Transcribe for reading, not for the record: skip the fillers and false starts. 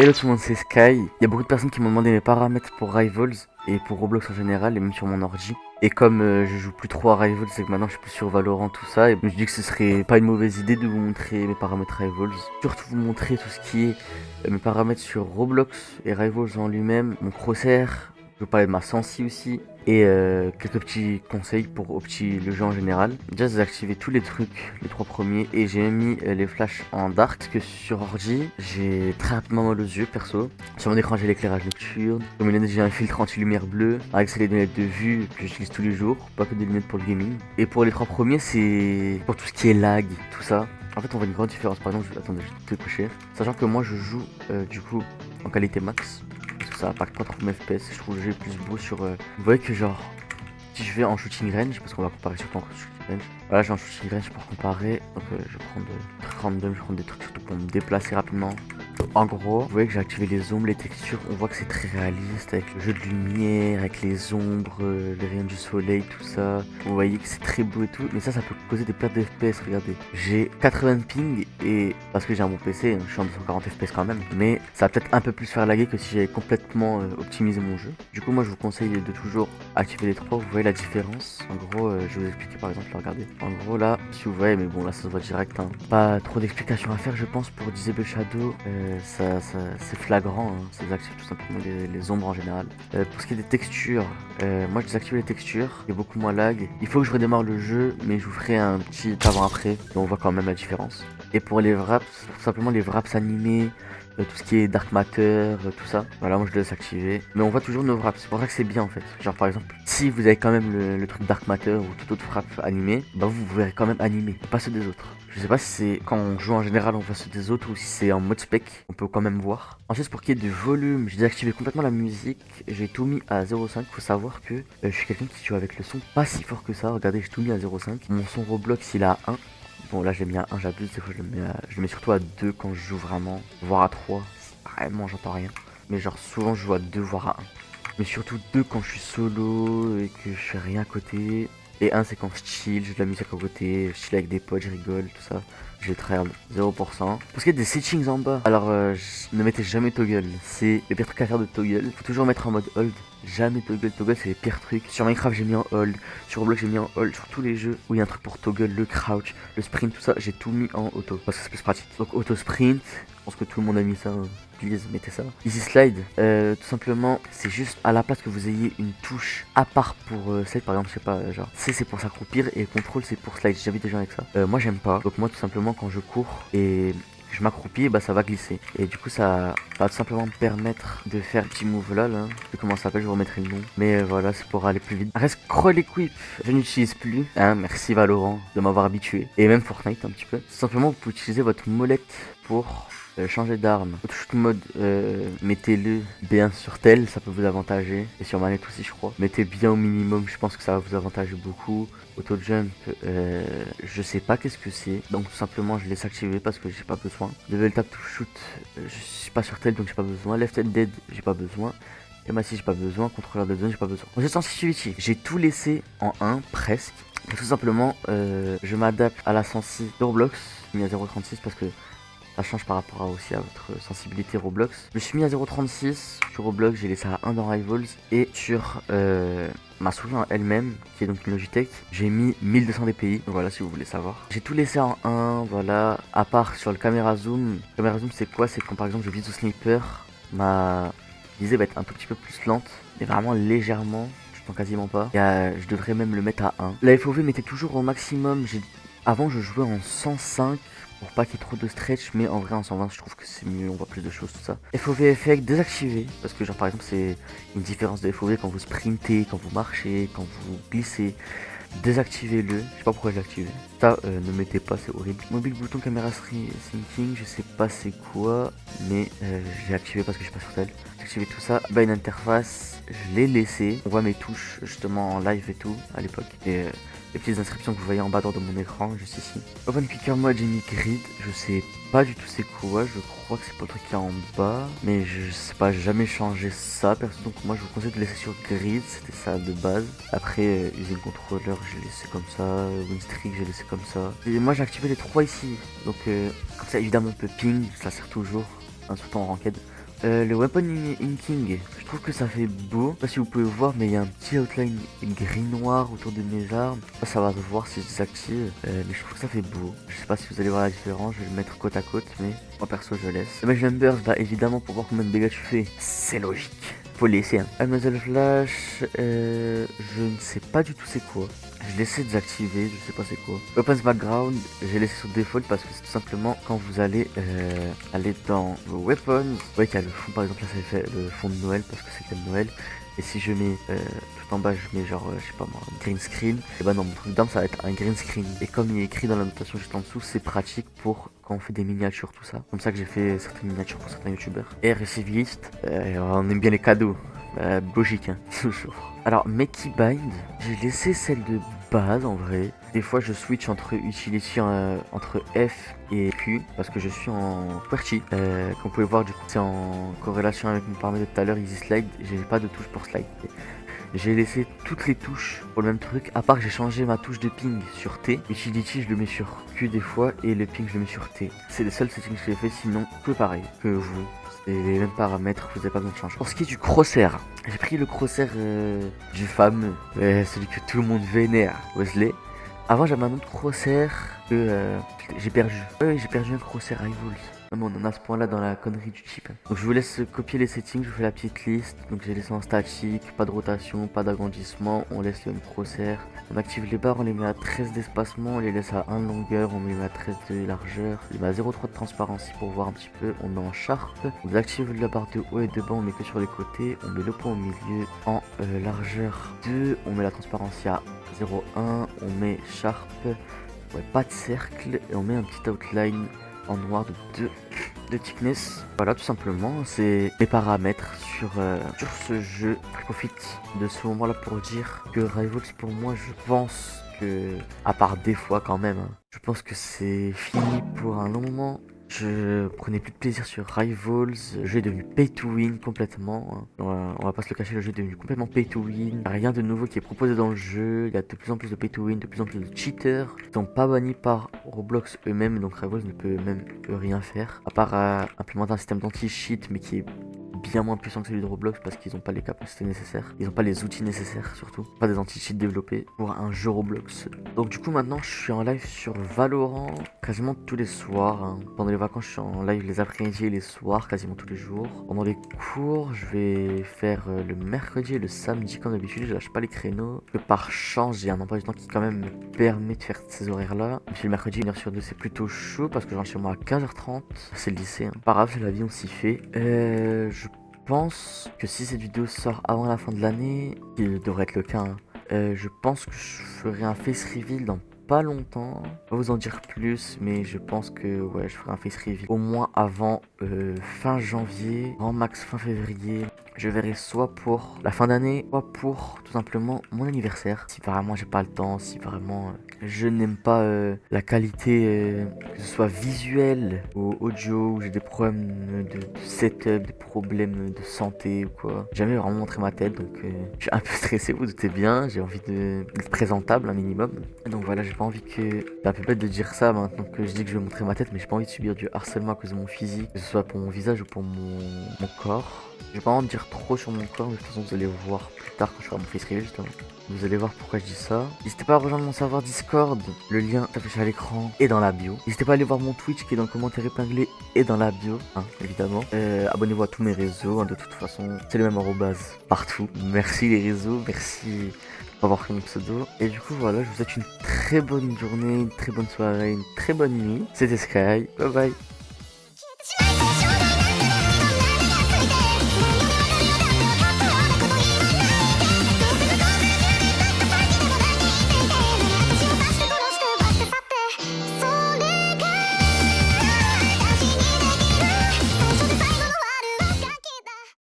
Hello tout le monde, c'est Sky. Il y a beaucoup de personnes qui m'ont demandé mes paramètres pour Rivals et pour Roblox en général et même sur mon ordi. Et comme je joue plus trop à Rivals, c'est que maintenant je suis plus sur Valorant tout ça, et je me dis que ce serait pas une mauvaise idée de vous montrer mes paramètres Rivals. Surtout vous montrer tout ce qui est mes paramètres sur Roblox et Rivals en lui-même, mon crosshair. Je vais parler de ma sensi aussi et quelques petits conseils pour le jeu en général. Déjà désactiver tous les trucs, les trois premiers, et j'ai mis les flashs en dark parce que sur ordi j'ai très rapidement mal aux yeux perso. Sur mon écran j'ai l'éclairage nocturne, sur mes lunettes j'ai un filtre anti-lumière bleue avec les lunettes de vue que j'utilise tous les jours, pas que des lunettes pour le gaming. Et pour les trois premiers c'est pour tout ce qui est lag, tout ça. En fait on voit une grande différence. Par exemple, attendez, je vais te coucher. Sachant que moi je joue du coup en qualité max. Ça impacte pas trop mes FPS, je trouve le jeu plus beau sur... Vous voyez que genre, si je vais en shooting range, parce qu'on va comparer surtout en shooting range. Voilà, j'ai en shooting range pour comparer, donc je vais prendre des trucs random, je vais prendre des trucs surtout pour me déplacer rapidement. En gros, vous voyez que j'ai activé les ombres, les textures, on voit que c'est très réaliste avec le jeu de lumière, avec les ombres, les rayons du soleil, tout ça. Vous voyez que c'est très beau et tout, mais ça peut causer des pertes de FPS, regardez. J'ai 80 ping et parce que j'ai un bon PC, je suis en 240 FPS quand même, mais ça va peut-être un peu plus faire laguer que si j'avais complètement optimisé mon jeu. Du coup, moi je vous conseille de toujours activer les trois, vous voyez la différence. En gros, je vais vous expliquer par exemple, regardez. En gros là, si vous voyez, mais bon là ça se voit direct, hein. Pas trop d'explications à faire je pense pour Disable Shadow. C'est flagrant, hein. Ça désactive tout simplement les ombres en général. Pour ce qui est des textures, moi je désactive les textures, il y a beaucoup moins lag. Il faut que je redémarre le jeu, mais je vous ferai un petit avant-après, et on voit quand même la différence. Et pour les wraps, tout simplement les wraps animés, tout ce qui est Dark Matter, tout ça. Voilà, moi je le laisse activer. Mais on voit toujours nos wraps, c'est pour ça que c'est bien en fait. Genre par exemple, si vous avez quand même le truc Dark Matter ou tout autre wrap animé, bah vous verrez quand même animé, pas ceux des autres. Je sais pas si c'est quand on joue en général on voit ceux des autres ou si c'est en mode spec, on peut quand même voir. Ensuite pour qu'il y ait du volume, j'ai désactivé complètement la musique, j'ai tout mis à 0,5. Faut savoir que je suis quelqu'un qui joue avec le son pas si fort que ça, regardez j'ai tout mis à 0,5. Mon son Roblox il est à 1. Bon là j'ai mis à 1, j'abuse, des fois je le mets surtout à 2 quand je joue vraiment, voire à 3, vraiment j'entends rien. Mais genre souvent je joue à 2 voire à 1. Mais surtout 2 quand je suis solo et que je fais rien à côté. Et 1 c'est quand je chill, j'ai de la musique à côté, je chill avec des potes, je rigole, tout ça. Je tryhard 0%. Pour ce qui est des settings en bas, alors ne mettez jamais toggle, c'est le pire truc à faire de toggle. Faut toujours mettre en mode hold, jamais toggle, toggle c'est les pires trucs. Sur Minecraft j'ai mis en hold, sur Roblox j'ai mis en hold, sur tous les jeux où il y a un truc pour toggle, le crouch, le sprint, tout ça, j'ai tout mis en auto, parce que c'est plus pratique. Donc auto sprint, je pense que tout le monde a mis ça, hein. Please, mettez ça. Easy slide, tout simplement, c'est juste à la place que vous ayez une touche à part pour slide, par exemple, je sais pas, genre C c'est pour s'accroupir et contrôle c'est pour slide. J'ai vu des gens avec ça. Moi j'aime pas. Donc moi tout simplement quand je cours et je m'accroupis, bah ça va glisser. Et du coup ça va tout simplement me permettre de faire un petit move là, là. Je sais comment ça s'appelle, je vous remettrai le nom. Mais voilà, c'est pour aller plus vite. Reste scroll equip, je n'utilise plus. Hein, merci Valorant de m'avoir habitué. Et même Fortnite un petit peu. Tout simplement vous pouvez utiliser votre molette pour changer d'arme. Votre shoot mode, mettez-le bien sur tel, ça peut vous avantager. Et sur manette aussi, je crois. Mettez bien au minimum, je pense que ça va vous avantager beaucoup. Auto jump, je sais pas qu'est-ce que c'est. Donc tout simplement, je laisse activer parce que j'ai pas besoin. Level tap to shoot, je suis pas sur tel donc j'ai pas besoin. Left and dead, j'ai pas besoin. MA6 j'ai pas besoin, contrôleur de zone j'ai pas besoin. Ensuite sensitivity, j'ai tout laissé en 1 presque. Et tout simplement je m'adapte à la sensi de Roblox, j'ai mis à 0,36 parce que ça change par rapport aussi à votre sensibilité Roblox. Je me suis mis à 0,36 sur Roblox, j'ai laissé à 1 dans Rivals. Et sur ma souris en elle-même, qui est donc une Logitech, j'ai mis 1200 dpi. Donc voilà si vous voulez savoir. J'ai tout laissé en 1, voilà. À part sur le caméra zoom. Caméra zoom c'est quoi? C'est quand par exemple je vise au sniper, ma visée va être un tout petit peu plus lente. Mais vraiment légèrement, je pense quasiment pas. Et je devrais même le mettre à 1. La FOV mettez toujours au maximum. Avant je jouais en 105 pour pas qu'il y ait trop de stretch, mais en vrai en 120 je trouve que c'est mieux, on voit plus de choses, tout ça. FOV effect désactivé, parce que genre par exemple c'est une différence de FOV quand vous sprintez, quand vous marchez, quand vous glissez. Désactivez-le, je sais pas pourquoi je l'ai activé. Ça ne mettez pas, c'est horrible. Mobile bouton caméra syncing, je sais pas c'est quoi, mais j'ai activé parce que je suis pas sur tel. J'ai activé tout ça, bah une interface, je l'ai laissé. On voit mes touches justement en live et tout à l'époque. Et les petites inscriptions que vous voyez en bas de mon écran, juste ici. Open Picker Mode, j'ai mis grid, je sais pas du tout c'est quoi, je crois que c'est pas le truc qui est en bas, mais je sais pas, j'ai jamais changé ça perso, donc moi je vous conseille de laisser sur grid, c'était ça de base. Après usine contrôleur, j'ai laissé comme ça, Winstreak j'ai laissé comme ça. Et moi j'ai activé les trois ici, donc comme ça évidemment on peut ping, ça sert toujours, hein, surtout en ranked. Le weapon inking, je trouve que ça fait beau. Je sais pas si vous pouvez voir, mais il y a un petit outline gris-noir autour de mes armes. Ça va se voir si je désactive, mais je trouve que ça fait beau. Je sais pas si vous allez voir la différence, je vais le mettre côte à côte, mais moi perso je laisse. Le Mage Numbers, bah évidemment pour voir combien de dégâts tu fais, c'est logique. Faut le laisser. Hein. Muzzle Flash, je ne sais pas du tout c'est quoi. Je l'ai laissé désactiver, je sais pas c'est quoi. Weapons Background, j'ai laissé sur default parce que c'est tout simplement quand vous allez aller dans vos weapons. Vous voyez qu'il y a le fond, par exemple là ça fait le fond de Noël parce que c'est le thème Noël. Et si je mets tout en bas, je mets genre, je sais pas moi, un green screen, et bah non, mon truc d'arme ça va être un green screen. Et comme il est écrit dans la notation juste en dessous, c'est pratique pour quand on fait des miniatures, tout ça. Comme ça que j'ai fait certaines miniatures pour certains youtubeurs. Et Receive on aime bien les cadeaux. Logique, hein, toujours. Alors, Makey Bind, j'ai laissé celle de base en vrai. Des fois, je switch entre utility entre F et Q parce que je suis en QWERTY. Comme vous pouvez voir, du coup, c'est en corrélation avec mon paramètre de tout à l'heure, Easy Slide. J'ai pas de touche pour slide. J'ai laissé toutes les touches pour le même truc, à part que j'ai changé ma touche de ping sur T. Utility, je le mets sur Q des fois, et le ping, je le mets sur T. C'est les seuls settings que j'ai fait, sinon, que pareil que vous. C'est les mêmes paramètres, vous n'avez pas besoin de changer. Pour ce qui est du crosshair, j'ai pris le crosshair du fameux, celui que tout le monde vénère, Wesley. Avant, j'avais un autre crosshair que j'ai perdu. Ouais, j'ai perdu un crosshair Rivals. Non, mais on en a à ce point là dans la connerie du chip. Donc je vous laisse copier les settings, je vous fais la petite liste. Donc j'ai laissé en statique, pas de rotation, pas d'agrandissement, on laisse le même crosshair. On active les barres, on les met à 13 d'espacement, on les laisse à 1 de longueur, on les met à 13 de largeur. On les met à 0,3 de transparence pour voir un petit peu, on met en sharp. On active la barre de haut et de bas, on met que sur les côtés. On met le point au milieu en largeur 2, on met la transparence à 0,1, on met sharp, ouais, pas de cercle, et on met un petit outline en noir de thickness. Voilà, tout simplement, c'est mes paramètres sur ce jeu. Je profite de ce moment là pour dire que Rivals, pour moi, je pense que, à part des fois quand même, hein, je pense que c'est fini pour un long moment. Je prenais plus de plaisir sur Rivals, le jeu est devenu pay to win complètement. Hein. On va pas se le cacher, le jeu est devenu complètement pay to win. Rien de nouveau qui est proposé dans le jeu, il y a de plus en plus de pay to win, de plus en plus de cheaters qui sont pas bannis par Roblox eux-mêmes, donc Rivals ne peut même rien faire. À part implémenter un système d'anti-cheat, mais qui est bien moins puissant que celui de Roblox parce qu'ils n'ont pas les capacités nécessaires, ils n'ont pas les outils nécessaires surtout, pas des anti-cheats développés pour un jeu Roblox. Donc du coup maintenant je suis en live sur Valorant quasiment tous les soirs. Hein. Pendant les vacances je suis en live les après-midi et les soirs quasiment tous les jours. Pendant les cours je vais faire le mercredi et le samedi comme d'habitude, je lâche pas les créneaux. Que par chance j'ai un emploi du temps qui quand même me permet de faire ces horaires là. Puis le mercredi 1h sur 2 c'est plutôt chaud parce que je rentre chez moi à 15h30. C'est le lycée, hein. Pas grave, c'est la vie, on s'y fait. Je pense que si cette vidéo sort avant la fin de l'année, il devrait être le cas, hein, je pense que je ferai un face reveal dans pas longtemps. Je vais pas vous en dire plus, mais je pense que ouais, je ferai un face reveal au moins avant fin janvier, en max fin février. Je verrai soit pour la fin d'année, soit pour tout simplement mon anniversaire. Si vraiment j'ai pas le temps, si vraiment je n'aime pas la qualité, que ce soit visuelle ou audio, ou j'ai des problèmes de setup, des problèmes de santé ou quoi. J'ai jamais vraiment montré ma tête, donc je suis un peu stressé, vous doutez bien. J'ai envie d'être présentable un minimum. Donc voilà, j'ai pas envie que... C'est un peu bête de dire ça maintenant que je dis que je vais montrer ma tête, mais j'ai pas envie de subir du harcèlement à cause de mon physique, que ce soit pour mon visage ou pour mon corps. J'ai pas envie de dire trop sur mon corps, mais de toute façon vous allez voir plus tard quand je ferai mon face reveal justement. Vous allez voir pourquoi je dis ça. N'hésitez pas à rejoindre mon serveur Discord, le lien s'affiche à l'écran et dans la bio. N'hésitez pas à aller voir mon Twitch qui est dans le commentaire épinglé et dans la bio, hein, évidemment. Abonnez-vous à tous mes réseaux, hein, de toute façon c'est le même arrobase partout. Merci les réseaux, merci d'avoir pris mon pseudo. Et du coup voilà, je vous souhaite une très bonne journée, une très bonne soirée, une très bonne nuit. C'était Sky, bye bye.